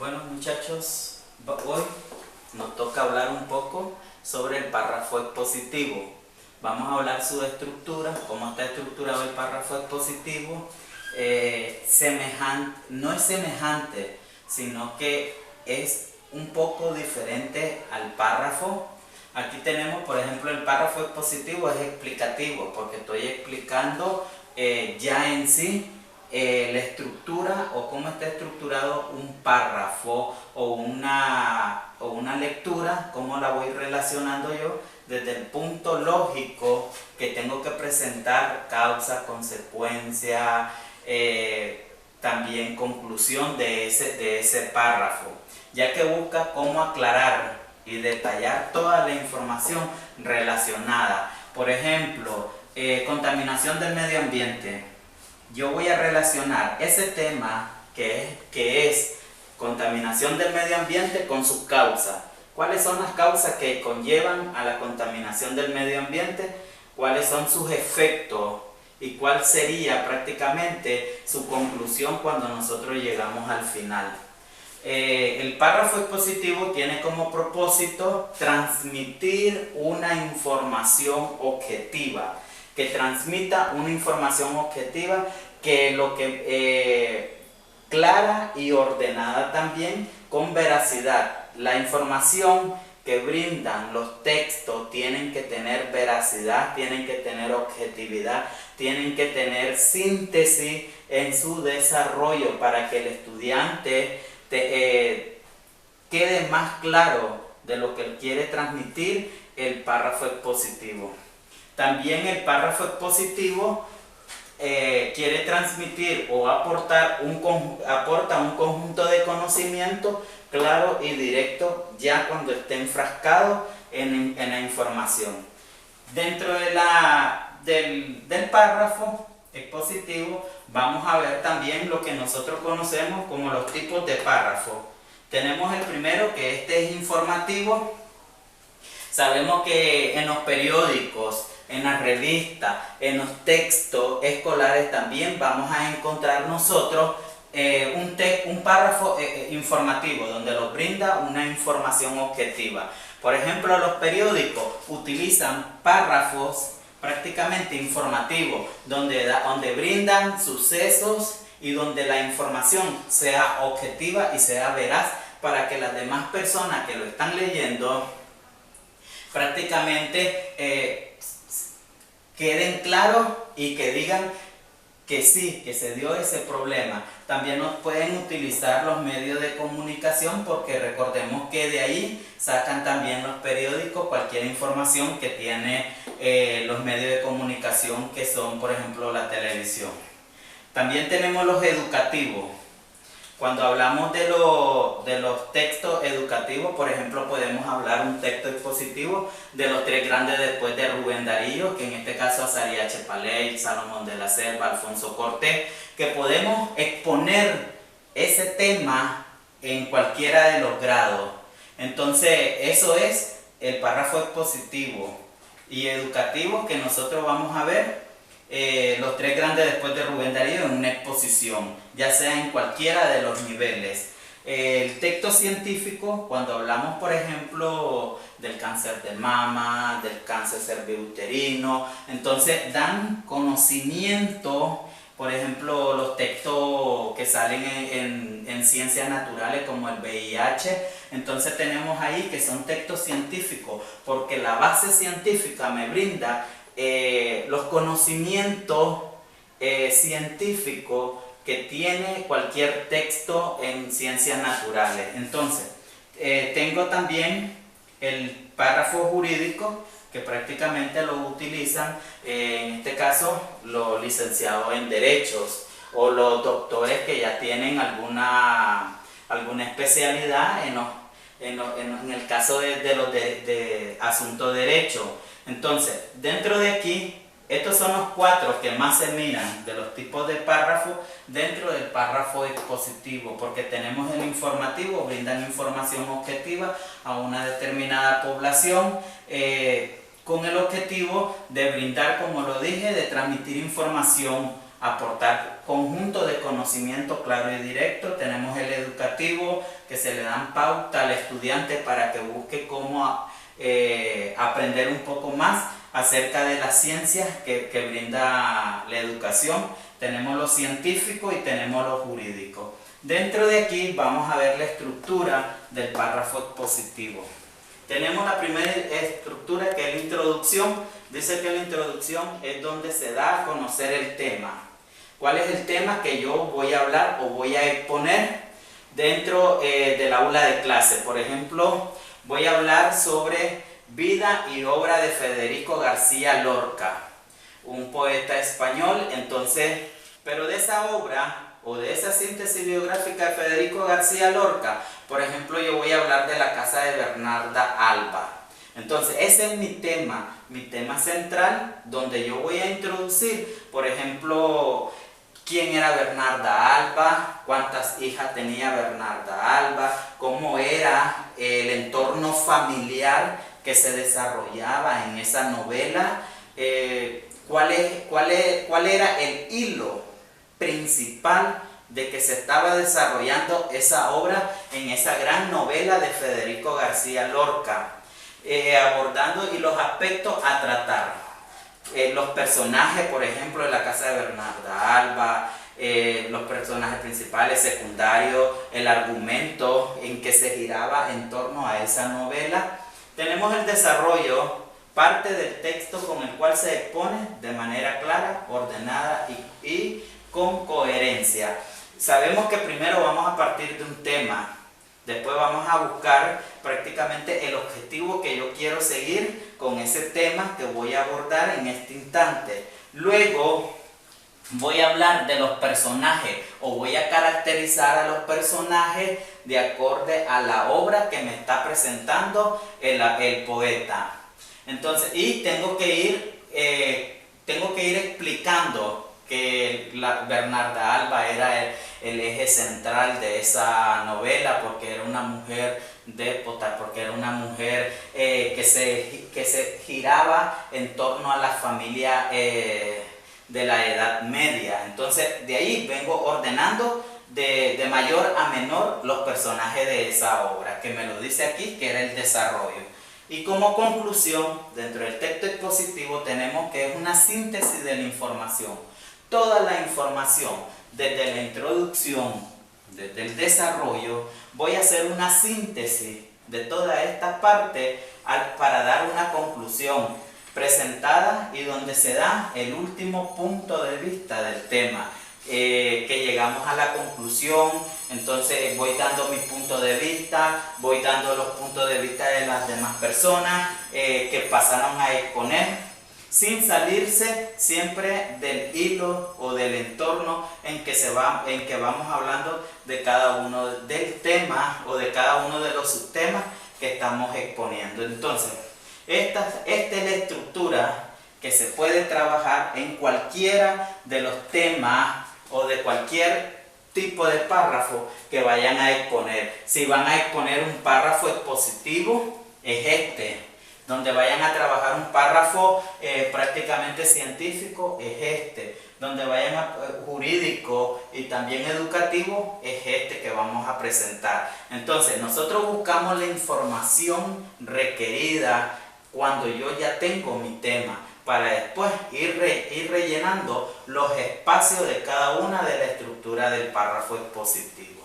Bueno muchachos, hoy nos toca hablar un poco sobre el párrafo expositivo. Vamos a hablar su estructura, cómo está estructurado el párrafo expositivo. No es semejante, sino que es un poco diferente al párrafo. Aquí tenemos, por ejemplo, el párrafo expositivo es explicativo, porque estoy explicando ya en sí la estructura o cómo está estructurado un párrafo o una lectura, cómo la voy relacionando yo desde el punto lógico que tengo que presentar causa, consecuencia, también conclusión de ese párrafo, ya que busca cómo aclarar y detallar toda la información relacionada. Por ejemplo, contaminación del medio ambiente. Yo voy a relacionar ese tema que es contaminación del medio ambiente con sus causas. ¿Cuáles son las causas que conllevan a la contaminación del medio ambiente? ¿Cuáles son sus efectos? ¿Y cuál sería prácticamente su conclusión cuando nosotros llegamos al final? El párrafo expositivo tiene como propósito transmitir una información objetiva, que transmita una información objetiva clara y ordenada también, con veracidad. La información que brindan los textos tienen que tener veracidad, tienen que tener objetividad, tienen que tener síntesis en su desarrollo para que el estudiante quede más claro de lo que quiere transmitir el párrafo expositivo. También el párrafo expositivo quiere transmitir o aporta un conjunto de conocimiento claro y directo ya cuando esté enfrascado en la información. Dentro del párrafo expositivo vamos a ver también lo que nosotros conocemos como los tipos de párrafo. Tenemos el primero, que este es informativo. Sabemos que en los periódicos, en las revistas, en los textos escolares también vamos a encontrar nosotros un párrafo informativo donde nos brinda una información objetiva. Por ejemplo, los periódicos utilizan párrafos prácticamente informativos donde brindan sucesos y donde la información sea objetiva y sea veraz para que las demás personas que lo están leyendo prácticamente queden claros y que digan que sí, que se dio ese problema. También nos pueden utilizar los medios de comunicación, porque recordemos que de ahí sacan también los periódicos cualquier información que tiene los medios de comunicación, que son por ejemplo la televisión. También tenemos los educativos. Cuando hablamos de los textos educativos, por ejemplo, podemos hablar un texto expositivo de los tres grandes después de Rubén Darío, que en este caso Azaria H. Paley, Salomón de la Selva, Alfonso Cortés, que podemos exponer ese tema en cualquiera de los grados. Entonces, eso es el párrafo expositivo y educativo que nosotros vamos a ver. Los tres grandes después de Rubén Darío en una exposición, ya sea en cualquiera de los niveles. El texto científico, cuando hablamos por ejemplo del cáncer de mama, del cáncer cervicuterino, entonces dan conocimiento. Por ejemplo, los textos que salen en ciencias naturales como el VIH, entonces tenemos ahí que son textos científicos, porque la base científica me brinda los conocimientos científicos que tiene cualquier texto en ciencias naturales. Entonces, tengo también el párrafo jurídico, que prácticamente lo utilizan, en este caso, los licenciados en derechos o los doctores que ya tienen alguna especialidad en el caso de asuntos de derecho. Entonces, dentro de aquí, estos son los cuatro que más se miran de los tipos de párrafo dentro del párrafo expositivo, porque tenemos el informativo, brindan información objetiva a una determinada población, con el objetivo de brindar, como lo dije, de transmitir información aportar conjunto de conocimiento claro y directo. Tenemos el educativo, que se le dan pauta al estudiante para que busque cómo aprender un poco más acerca de las ciencias que brinda la educación. Tenemos lo científico y tenemos lo jurídico. Dentro de aquí vamos a ver la estructura del párrafo expositivo. Tenemos la primera estructura, que es la introducción. Dice que la introducción es donde se da a conocer el tema. ¿Cuál es el tema que yo voy a hablar o voy a exponer dentro del aula de clase? Por ejemplo, voy a hablar sobre vida y obra de Federico García Lorca, un poeta español. Entonces, pero de esa obra o de esa síntesis biográfica de Federico García Lorca, por ejemplo, yo voy a hablar de la casa de Bernarda Alba. Entonces, ese es mi tema central, donde yo voy a introducir, por ejemplo, quién era Bernarda Alba, cuántas hijas tenía Bernarda Alba, cómo era el entorno familiar que se desarrollaba en esa novela, cuál era el hilo principal de que se estaba desarrollando esa obra en esa gran novela de Federico García Lorca, abordando y los aspectos a tratar. Los personajes, por ejemplo, de la casa de Bernarda Alba, los personajes principales, secundarios, el argumento en que se giraba en torno a esa novela. Tenemos el desarrollo, parte del texto con el cual se expone de manera clara, ordenada y con coherencia. Sabemos que primero vamos a partir de un tema, después vamos a buscar prácticamente el objetivo que yo quiero seguir con ese tema que voy a abordar en este instante. Luego voy a hablar de los personajes o voy a caracterizar a los personajes de acorde a la obra que me está presentando el poeta. Entonces, y tengo que ir explicando que Bernarda Alba era el eje central de esa novela, porque era una mujer dépota, porque era una mujer que se giraba en torno a la familia de la Edad Media. Entonces, de ahí vengo ordenando de mayor a menor los personajes de esa obra, que me lo dice aquí, que era el desarrollo. Y como conclusión, dentro del texto expositivo tenemos que es una síntesis de la información. Toda la información, desde la introducción, desde el desarrollo, voy a hacer una síntesis de toda esta parte para dar una conclusión presentada y donde se da el último punto de vista del tema, que llegamos a la conclusión. Entonces voy dando mi punto de vista, voy dando los puntos de vista de las demás personas que pasaron a exponer, sin salirse siempre del hilo o del entorno en que vamos hablando de cada uno del tema o de cada uno de los subtemas que estamos exponiendo. Entonces, esta es la estructura que se puede trabajar en cualquiera de los temas o de cualquier tipo de párrafo que vayan a exponer. Si van a exponer un párrafo expositivo, es este. Donde vayan a trabajar un párrafo prácticamente científico, es este. Donde vayan a jurídico y también educativo, es este que vamos a presentar. Entonces, nosotros buscamos la información requerida cuando yo ya tengo mi tema, para después ir rellenando los espacios de cada una de la estructura del párrafo expositivo.